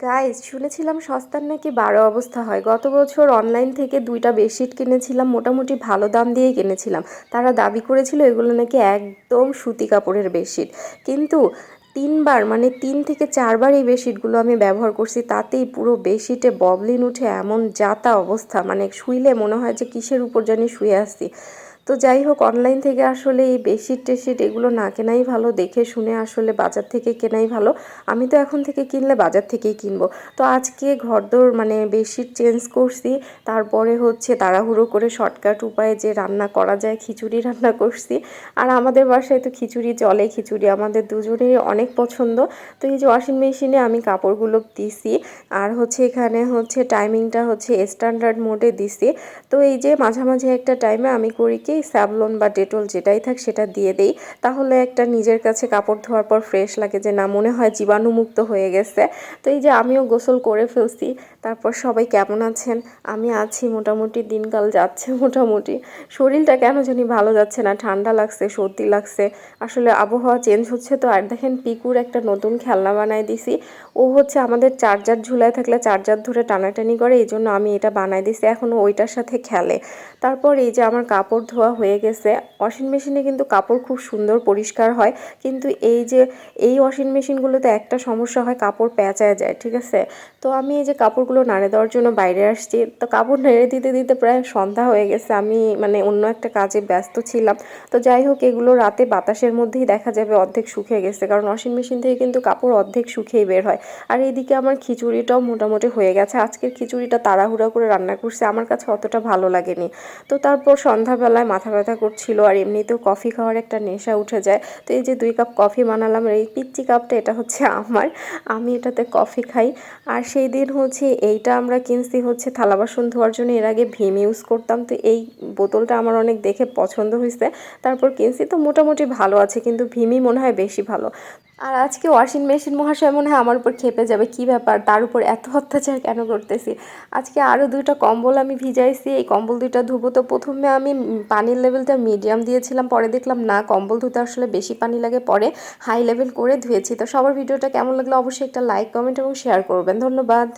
Guys শুনেছিলাম সস্তার নাকি 12 অবস্থা হয়। গত বছর অনলাইন থেকে 2টা বেডশিট কিনেছিলাম, মোটামুটি ভালো দাম দিয়েই কিনেছিলাম। তারা দাবি করেছিল এগুলো নাকি একদম সুতি কাপড়ের বেডশিট, কিন্তু 3বার মানে 3 থেকে 4বার এই বেডশিটগুলো আমি ব্যবহার করছি, তাতেই পুরো বেডশিটে ববলিন উঠে এমন যাতা অবস্থা, মানে শুইলে মনে হয় যে কিসের উপর জানি শুয়ে আসছি। তো যাই হোক, অনলাইন থেকে আসলে এই বেডশিট টেডশিট এগুলো না কেনাই ভালো, দেখে শুনে আসলে বাজার থেকে কেনাই ভালো। আমি তো এখন থেকে কিনলে বাজার থেকেই কিনবো। তো আজকে ঘরদোর মানে বেডশিট চেঞ্জ করছি, তারপরে হচ্ছে তাড়াহুড়ো করে শর্টকাট উপায়ে যে রান্না করা যায় খিচুড়ি রান্না করছি। আর আমাদের বাসায় তো খিচুড়ি চলে, খিচুড়ি আমাদের দুজনেরই অনেক পছন্দ। তো এই যে ওয়াশিং মেশিনে আমি কাপড়গুলো দিছি, আর হচ্ছে এখানে হচ্ছে টাইমিংটা হচ্ছে স্ট্যান্ডার্ড মোডে দিছি। তো এই যে মাঝামাঝি একটা টাইমে আমি করি কি, স্যাভলন বা ডেটল যেটাই থাক সেটা দিয়ে দেই, তাহলে একটা নিজের কাছে কাপড় ধোয়ার পর ফ্রেশ লাগে, যে না মনে হয় জীবাণুমুক্ত হয়ে গেছে। তো এই যে আমিও গোসল করে ফেলছি। তারপর সবাই কেমন আছেন? আমি আছি মোটামুটি, দিনকাল যাচ্ছে মোটামুটি। শরীরটা কেন জানি ভালো যাচ্ছে না, ঠান্ডা লাগছে, সর্দি লাগছে। আসলে আবহাওয়া চেঞ্জ হচ্ছে তো। আর দেখেন পিকুর একটা নতুন খেলনা বানাই দিছি। ও হচ্ছে আমাদের চার্জার ঝুলায় থাকলে চার্জার ধরে টানাটানি করে, এই জন্য আমি এটা বানাই দিছি, এখন ওইটার সাথে খেলে। তারপর এই যে আমার কাপড় ধোয়া হয়ে গেছে। ওয়াশিং মেশিনে কিন্তু কাপড় খুব সুন্দর পরিষ্কার হয়, কিন্তু এই যে এই ওয়াশিং মেশিনগুলোতে একটা সমস্যা হয়, কাপড় পেঁচায় যায়, ঠিক আছে। তো আমি এই যে কাপড়গুলো নাড়ে দেওয়ার জন্য বাইরে আসছি, তো কাপড় নেড়ে দিতে দিতে প্রায় সন্ধ্যা হয়ে গেছে, আমি মানে অন্য একটা কাজে ব্যস্ত ছিলাম। তো যাই হোক, এগুলো রাতে বাতাসের মধ্যেই দেখা যাবে অর্ধেক শুকিয়ে গেছে, কারণ ওয়াশিং মেশিন থেকে কিন্তু কাপড় অর্ধেক শুকিয়েই বের হয়। আর এইদিকে আমার খিচুড়িটাও মোটামুটি হয়ে গেছে। আজকের খিচুড়িটা তাড়াহুড়া করে রান্না করছে, আমার কাছে অতটা ভালো লাগেনি। তো তারপর সন্ধ্যাবেলায় মাথা ব্যথা করছিল, আর এমনিতেও কফি খাওয়ার একটা নেশা উঠে যায়। তো এই যে 2 কাপ কফি বানালাম, আর এই পিচ্চি কাপটা এটা হচ্ছে আমার, আমি এটাতে কফি খাই। আর সেই দিন হচ্ছে এইটা আমরা কিনছি হচ্ছে থালা বাসন ধোয়ার জন্য, এর আগে ভীম ইউজ করতাম, তো এই বোতলটা আমার অনেক দেখে পছন্দ হয়েছে, তারপর কিনছি। তো মোটামুটি ভালো আছে, কিন্তু ভীমই মনে হয় বেশি ভালো। আর আজকে ওয়াশিং মেশিন মহাশয় মনে হয় আমার উপর খেপে যাবে, কি ব্যাপার, তার উপর এত অত্যাচার কেন করতেছি। আজকে আরও 2টা কম্বল আমি ভিজাইছি, এই কম্বল 2টা ধুবো। তো প্রথমে আমি পানির লেভেলটা মিডিয়াম দিয়েছিলাম, পরে দেখলাম না, কম্বল ধুতে আসলে বেশি পানি লাগে, পরে হাই লেভেল করে ধুয়েছি। তো সবার ভিডিওটা কেমন লাগলো অবশ্যই একটা লাইক, কমেন্ট এবং শেয়ার করবেন। ধন্যবাদ।